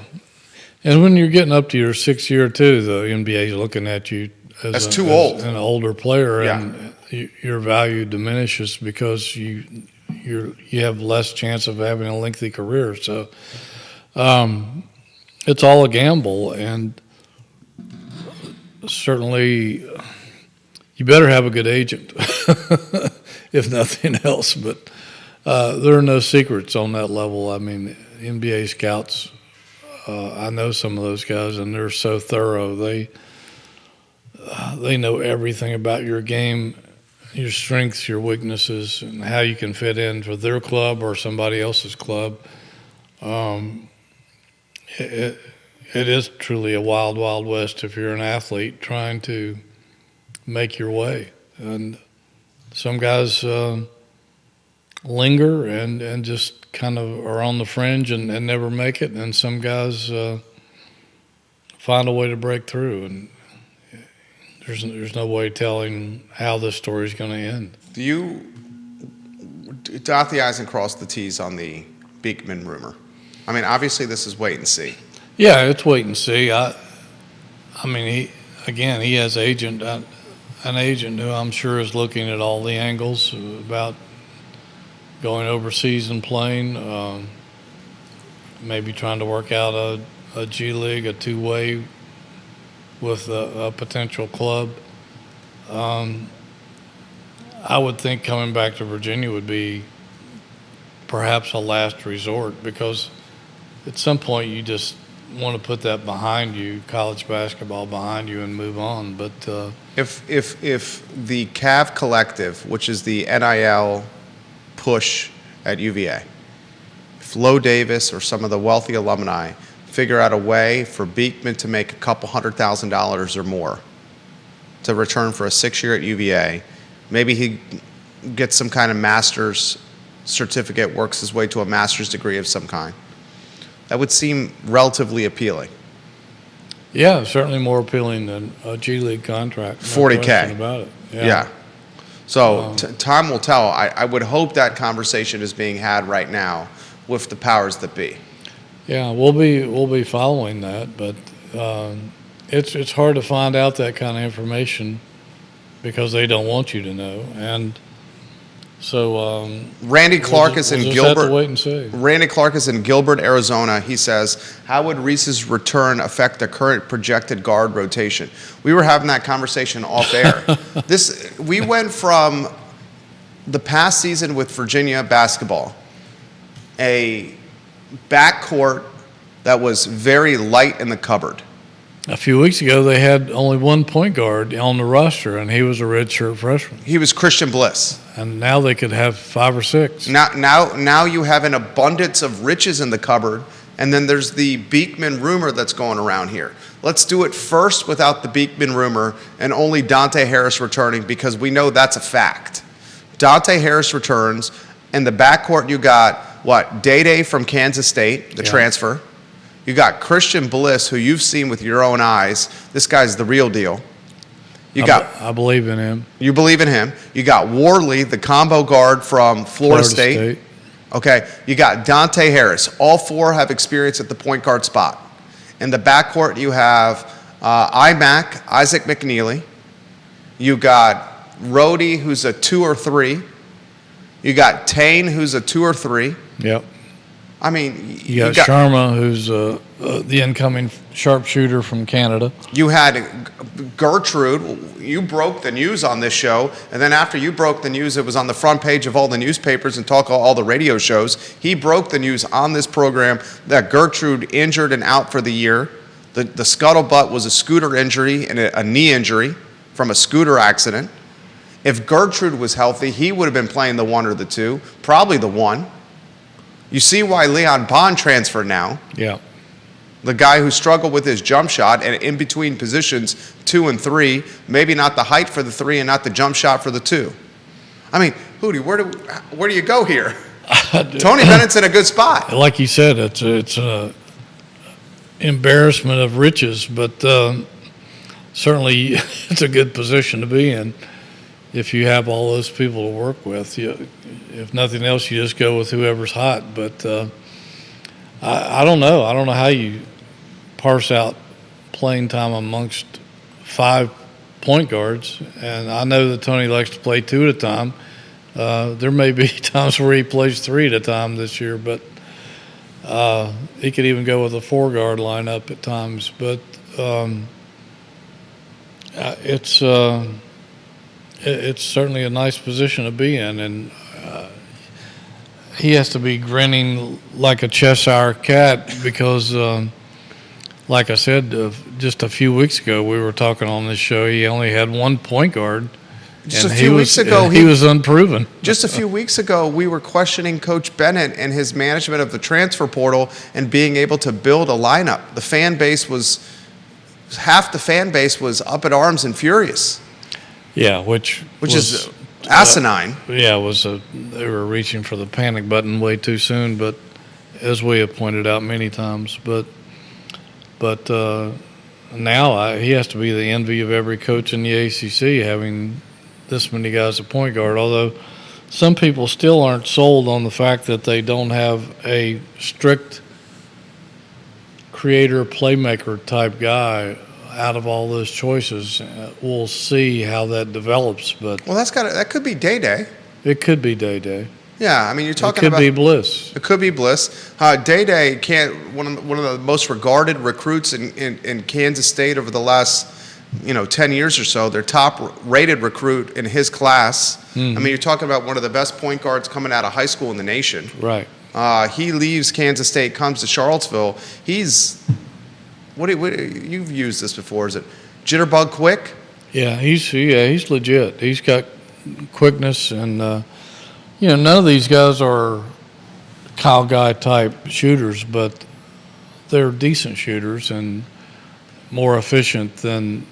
And when you're getting up to your 6th year too, the NBA is looking at you as old, an older player, yeah. And your value diminishes because you have less chance of having a lengthy career. So it's all a gamble, and certainly you better have a good agent, if nothing else. But there are no secrets on that level. I mean, NBA scouts, I know some of those guys, and they're so thorough. They know everything about your game, your strengths, your weaknesses, and how you can fit in for their club or somebody else's club. It is truly a wild, wild west if you're an athlete trying to make your way. And some guys linger and just kind of are on the fringe and never make it, and some guys find a way to break through. And there's no way telling how this story is going to end. Do you dot the I's and cross the T's on the Beekman rumor? I mean, obviously this is wait and see. Yeah, it's wait and see. I mean, he has an agent who I'm sure is looking at all the angles about going overseas and playing, maybe trying to work out a G League, a two-way with a potential club. I would think coming back to Virginia would be perhaps a last resort, because at some point you just want to put that behind you, college basketball behind you, and move on. But if the Cav Collective, which is the NIL push at UVA, if Lo Davis or some of the wealthy alumni figure out a way for Beekman to make a couple $100,000 or more to return for a 6-year at UVA, maybe he gets some kind of master's certificate, works his way to a master's degree of some kind. That would seem relatively appealing. Yeah, certainly more appealing than a G League contract. No $40K. question about it. Yeah. So time will tell. I would hope that conversation is being had right now with the powers that be. Yeah, we'll be following that, but it's hard to find out that kind of information because they don't want you to know. And so Randy Clark is in Gilbert. Have to wait and see. Randy Clark is in Gilbert, Arizona. He says, "How would Reece's return affect the current projected guard rotation?" We were having that conversation off air. We went from the past season with Virginia basketball, a backcourt that was very light in the cupboard. A few weeks ago, they had only one point guard on the roster, and he was a redshirt freshman. He was Christian Bliss. And now they could have 5 or 6. Now you have an abundance of riches in the cupboard, and then there's the Beekman rumor that's going around here. Let's do it first without the Beekman rumor and only Dante Harris returning, because we know that's a fact. Dante Harris returns, and the backcourt you got, Day from Kansas State, the transfer. You got Christian Bliss, who you've seen with your own eyes. This guy's the real deal. I believe in him. You believe in him. You got Worley, the combo guard from Florida State. Okay, you got Dante Harris. All four have experience at the point guard spot. In the backcourt, you have Isaac McNeely. You got Rhodey, who's a 2 or 3. You got Tane, who's a 2 or 3. Yep. I mean, You got Sharma, who's the incoming sharpshooter from Canada. You had Gertrude. You broke the news on this show, and then after you broke the news, it was on the front page of all the newspapers and all the radio shows. He broke the news on this program that Gertrude injured and out for the year. The scuttlebutt was a scooter injury and a knee injury from a scooter accident. If Gertrude was healthy, he would have been playing the 1 or the 2, probably the 1. You see why Leon Bond transferred now. Yeah. The guy who struggled with his jump shot and in between positions 2 and 3, maybe not the height for the 3 and not the jump shot for the 2. I mean, Hootie, where do you go here? Tony Bennett's in a good spot. Like you said, it's an embarrassment of riches, but certainly it's a good position to be in if you have all those people to work with. If nothing else, you just go with whoever's hot. But I don't know. I don't know how you parse out playing time amongst 5 point guards. And I know that Tony likes to play 2 at a time. There may be times where he plays 3 at a time this year, but he could even go with a 4-guard lineup at times. But it's certainly a nice position to be in, and he has to be grinning like a Cheshire cat because, like I said, just a few weeks ago we were talking on this show. He only had 1 point guard. Just a few weeks ago, he was unproven. Just a few weeks ago, we were questioning Coach Bennett and his management of the transfer portal and being able to build a lineup. Half the fan base was up at arms and furious. Yeah, which is asinine. They were reaching for the panic button way too soon, but as we have pointed out many times, but now he has to be the envy of every coach in the ACC, having this many guys at point guard, although some people still aren't sold on the fact that they don't have a strict creator, playmaker type guy out of all those choices. We'll see how that develops, but that could be Day. It could be Day. Yeah, I mean, you're talking about. It could be Bliss. It could be Bliss. Day one of the most regarded recruits in Kansas State over the last 10 years or so. Their top rated recruit in his class. Mm-hmm. I mean, you're talking about one of the best point guards coming out of high school in the nation. Right. He leaves Kansas State, comes to Charlottesville. He's you've used this before? Is it jitterbug quick? Yeah, he's legit. He's got quickness, and none of these guys are Kyle Guy type shooters, but they're decent shooters and more efficient than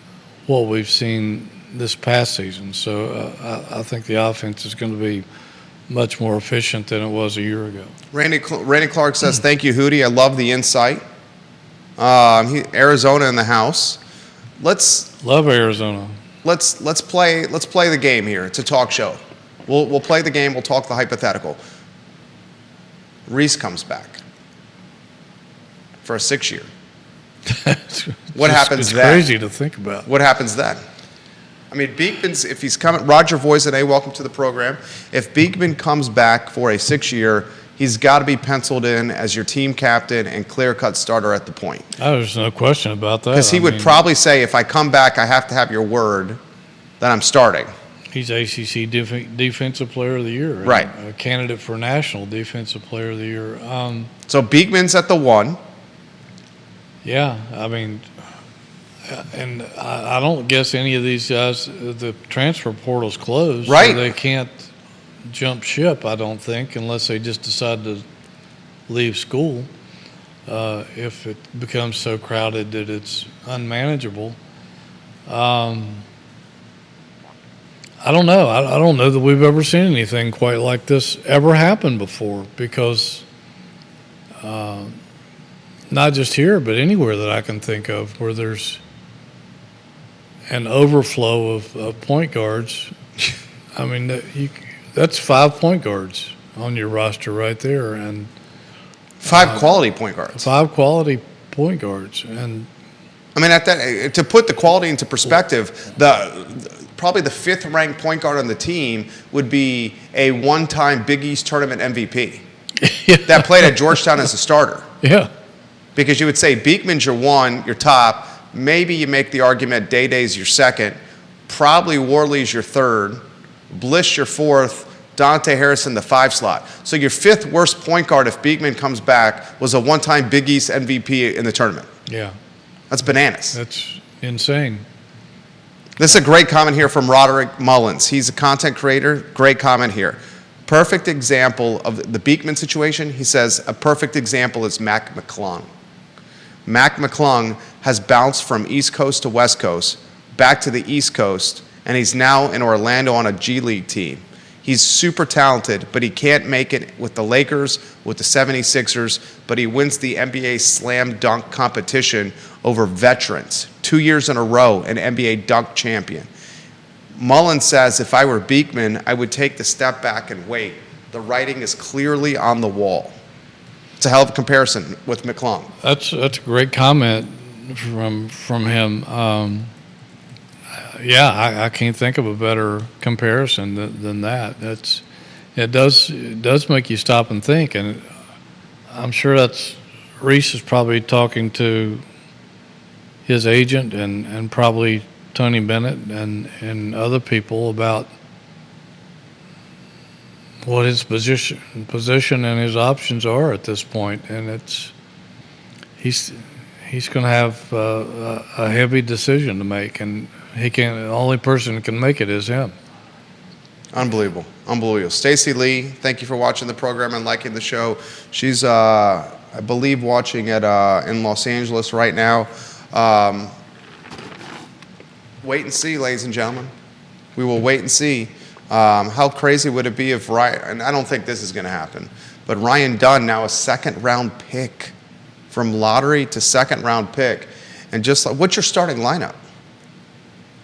what we've seen this past season. So I think the offense is going to be much more efficient than it was a year ago. Randy Clark says, "Thank you, Hootie. I love the insight." Arizona in the house. Love Arizona. Let's play the game here. It's a talk show. We'll play the game. We'll talk the hypothetical. Reece comes back for a 6-year. What happens then? It's crazy to think about. What happens then? I mean, Beekman's, if he's coming, Roger Voisinay, welcome to the program. If Beekman comes back for a 6-year, he's got to be penciled in as your team captain and clear-cut starter at the point. Oh, there's no question about that. Because he would probably say, if I come back, I have to have your word that I'm starting. He's ACC Defensive Player of the Year. Right. A candidate for National Defensive Player of the Year. So Beekman's at the 1. Yeah, I mean, and I don't guess any of these guys, the transfer portal's closed. Right. So they can't jump ship, I don't think, unless they just decide to leave school. If it becomes so crowded that it's unmanageable. I don't know. I don't know that we've ever seen anything quite like this ever happen before, because not just here, but anywhere that I can think of where there's an overflow of point guards. I mean, that's 5 point guards. on your roster right there, and 5 quality point guards. 5 quality point guards. And I mean, to put the quality into perspective, probably the 5th ranked point guard on the team would be a one-time Big East tournament MVP that played at Georgetown as a starter. Yeah. Because you would say Beekman's your 1, your top. Maybe you make the argument Day's your 2nd. Probably Worley's your 3rd. Bliss your 4th. Dante Harrison the 5 slot. So your 5th worst point guard, if Beekman comes back, was a one-time Big East MVP in the tournament. Yeah. That's bananas. That's insane. This is a great comment here from Roderick Mullins. He's a content creator. Great comment here. Perfect example of the Beekman situation. He says a perfect example is Mac McClung. Mac McClung has bounced from East Coast to West Coast, back to the East Coast, and he's now in Orlando on a G League team. He's super talented, but he can't make it with the Lakers, with the 76ers, but he wins the NBA slam dunk competition over veterans. 2 years in a row, an NBA dunk champion. Mullen says, if I were Beekman, I would take the step back and wait. The writing is clearly on the wall. It's a hell of a comparison with McClung. That's a great comment from him. Yeah, I can't think of a better comparison than that. It does make you stop and think, and I'm sure that's Reece is probably talking to his agent and probably Tony Bennett and other people about what his position and his options are at this point, and he's going to have a heavy decision to make, and the only person who can make it is him. Unbelievable. Stacey Lee, thank you for watching the program and liking the show. She's, I believe, watching it in Los Angeles right now. Wait and see, ladies and gentlemen. We will wait and see. How crazy would it be if Ryan, and I don't think this is going to happen, but Ryan Dunn, now a 2nd-round pick, from lottery to 2nd-round pick, and just like, what's your starting lineup?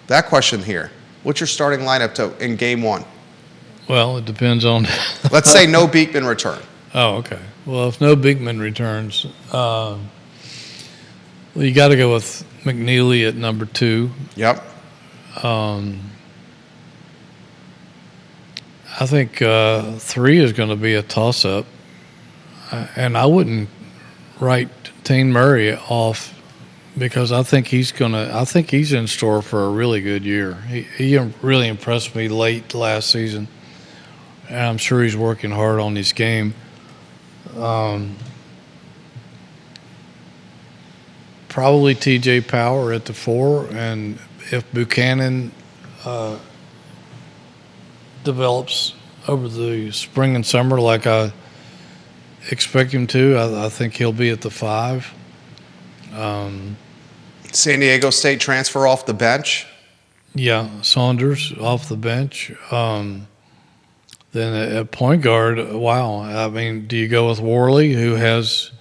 That question here. What's your starting lineup in game 1? Well, it depends on. Let's say no Beekman return. Oh, okay. Well, if no Beekman returns, well, you got to go with McNeely at number 2. Yep. I think 3 is going to be a toss-up, and I wouldn't write Tain Murray off because I think he's in store for a really good year. He really impressed me late last season, and I'm sure he's working hard on his game. Probably T.J. Power at the 4, and if Buchanan develops over the spring and summer like I expect him to, I think he'll be at the 5. San Diego State transfer off the bench. Yeah, Saunders off the bench. Then at point guard, wow. I mean, do you go with Worley, who has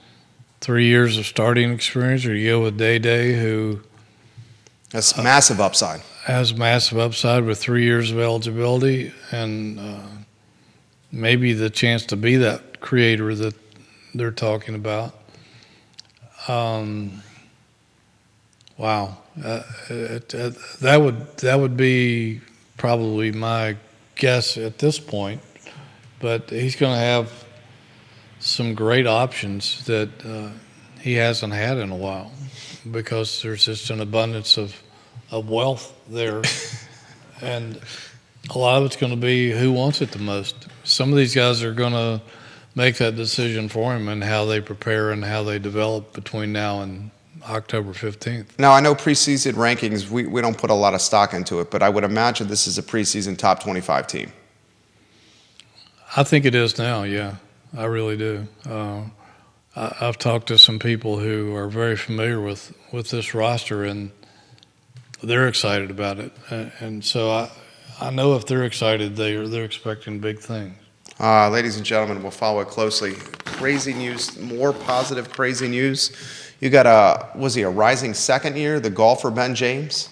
3 years of starting experience, or do you go with Day, who That's massive upside. has massive upside with 3 years of eligibility and maybe the chance to be that creator that they're talking about? Wow, that would be probably my guess at this point. But he's going to have some great options that he hasn't had in a while because there's just an abundance of wealth there, and a lot of it's going to be who wants it the most. Some of these guys are going to make that decision for him and how they prepare and how they develop between now and October 15th. Now, I know preseason rankings, we don't put a lot of stock into it, but I would imagine this is a preseason top 25 team. I think it is now, yeah. I really do. I've talked to some people who are very familiar with this roster, and they're excited about it. And so I know if they're excited, they're expecting big things. Ladies and gentlemen, we'll follow it closely. Crazy news, more positive crazy news. You got was he a rising second year, the golfer Ben James?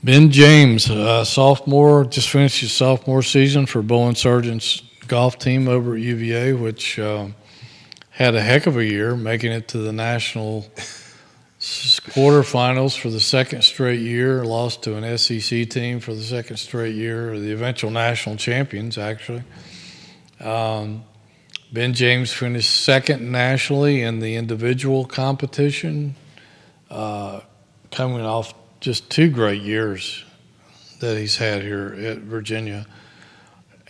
Ben James, sophomore, just finished his sophomore season for Bowen Sargent's golf team over at UVA, which had a heck of a year, making it to the national quarterfinals for the second straight year, lost to an SEC team for the second straight year, the eventual national champions, actually. Ben James finished second nationally in the individual competition, coming off just 2 great years that he's had here at Virginia.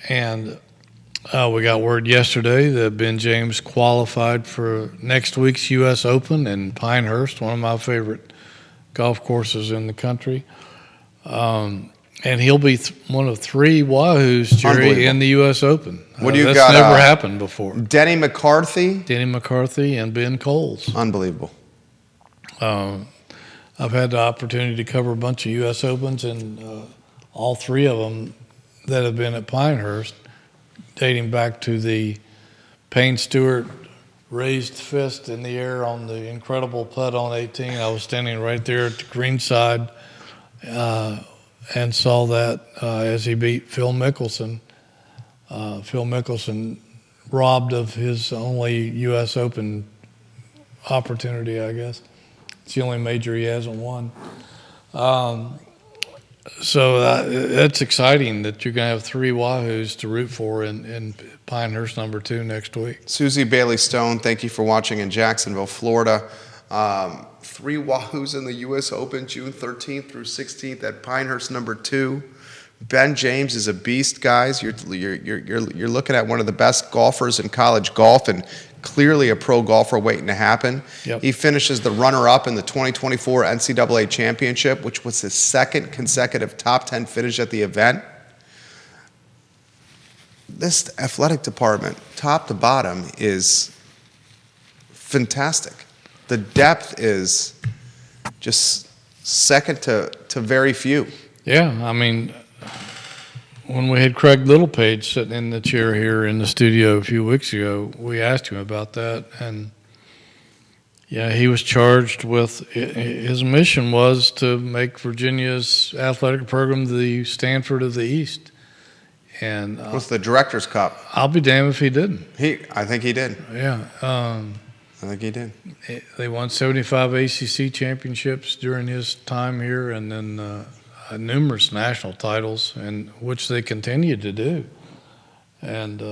And we got word yesterday that Ben James qualified for next week's U.S. Open in Pinehurst, one of my favorite golf courses in the country. And he'll be one of 3 Wahoos, Jerry, in the U.S. Open. What do you that's got? Never happened before. Denny McCarthy, and Ben Coles. Unbelievable. I've had the opportunity to cover a bunch of U.S. Opens, and all 3 of them that have been at Pinehurst, dating back to the Payne Stewart raised fist in the air on the incredible putt on 18. I was standing right there at the green side and saw that as he beat Phil Mickelson. Phil Mickelson robbed of his only U.S. Open opportunity, I guess. It's the only major he hasn't won. So that's exciting that you're going to have 3 Wahoos to root for in Pinehurst number 2 next week. Susie Bailey-Stone, thank you for watching in Jacksonville, Florida. 3 Wahoos in the U.S. Open, June 13th through 16th at Pinehurst number 2. Ben James is a beast, guys. You're looking at one of the best golfers in college golf, and clearly a pro golfer waiting to happen. Yep. He finishes the runner-up in the 2024 NCAA Championship, which was his 2nd consecutive top 10 finish at the event. This athletic department, top to bottom, is fantastic. The depth is just second to very few. Yeah, I mean, when we had Craig Littlepage sitting in the chair here in the studio a few weeks ago, we asked him about that, and yeah, he was charged with, his mission was to make Virginia's athletic program the Stanford of the East. And with the Director's Cup. I'll be damned if he didn't. I think he did. Yeah. I think he did. They won 75 ACC championships during his time here, and then numerous national titles, and which they continue to do. And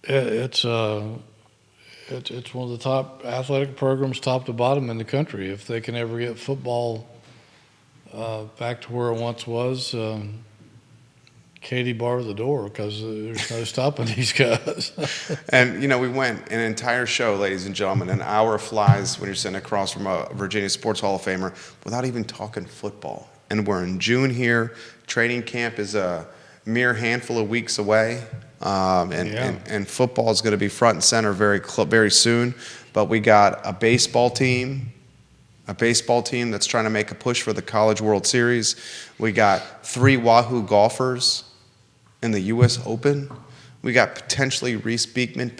it's one of the top athletic programs, top to bottom, in the country. If they can ever get football back to where it once was, Katie bar the door, because there's no stopping these guys. And, we went an entire show, ladies and gentlemen. An hour flies when you're sitting across from a Virginia Sports Hall of Famer without even talking football. And we're in June here. Training camp is a mere handful of weeks away. And football is going to be front and center very soon. But we got a baseball team that's trying to make a push for the College World Series. We got 3 Wahoo golfers in the U.S. Open. We got potentially Reece Beekman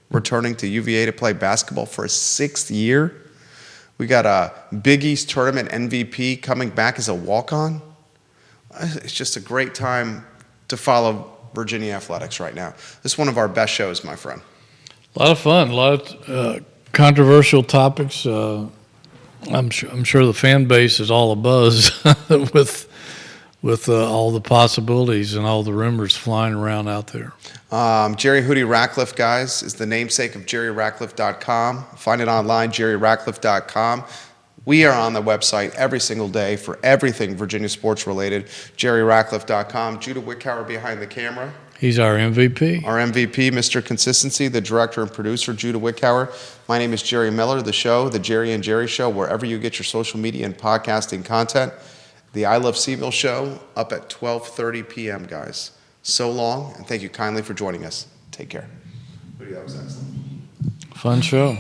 returning to UVA to play basketball for a 6th year. We got a Big East tournament MVP coming back as a walk-on. It's just a great time to follow Virginia athletics right now. This is one of our best shows, my friend. A lot of fun, a lot of controversial topics. I'm sure the fan base is all abuzz with all the possibilities and all the rumors flying around out there. Jerry Hootie Ratcliffe, guys, is the namesake of JerryRatcliffe.com. Find it online, JerryRatcliffe.com. We are on the website every single day for everything Virginia sports related, JerryRatcliffe.com. Judah Wickhauer behind the camera. He's our MVP. Our MVP, Mr. Consistency, the director and producer, Judah Wickhauer. My name is Jerry Miller, the show, The Jerry and Jerry Show, wherever you get your social media and podcasting content. The I Love CVille Show, up at 12:30 p.m., guys. So long, and thank you kindly for joining us. Take care. That was excellent. Fun show.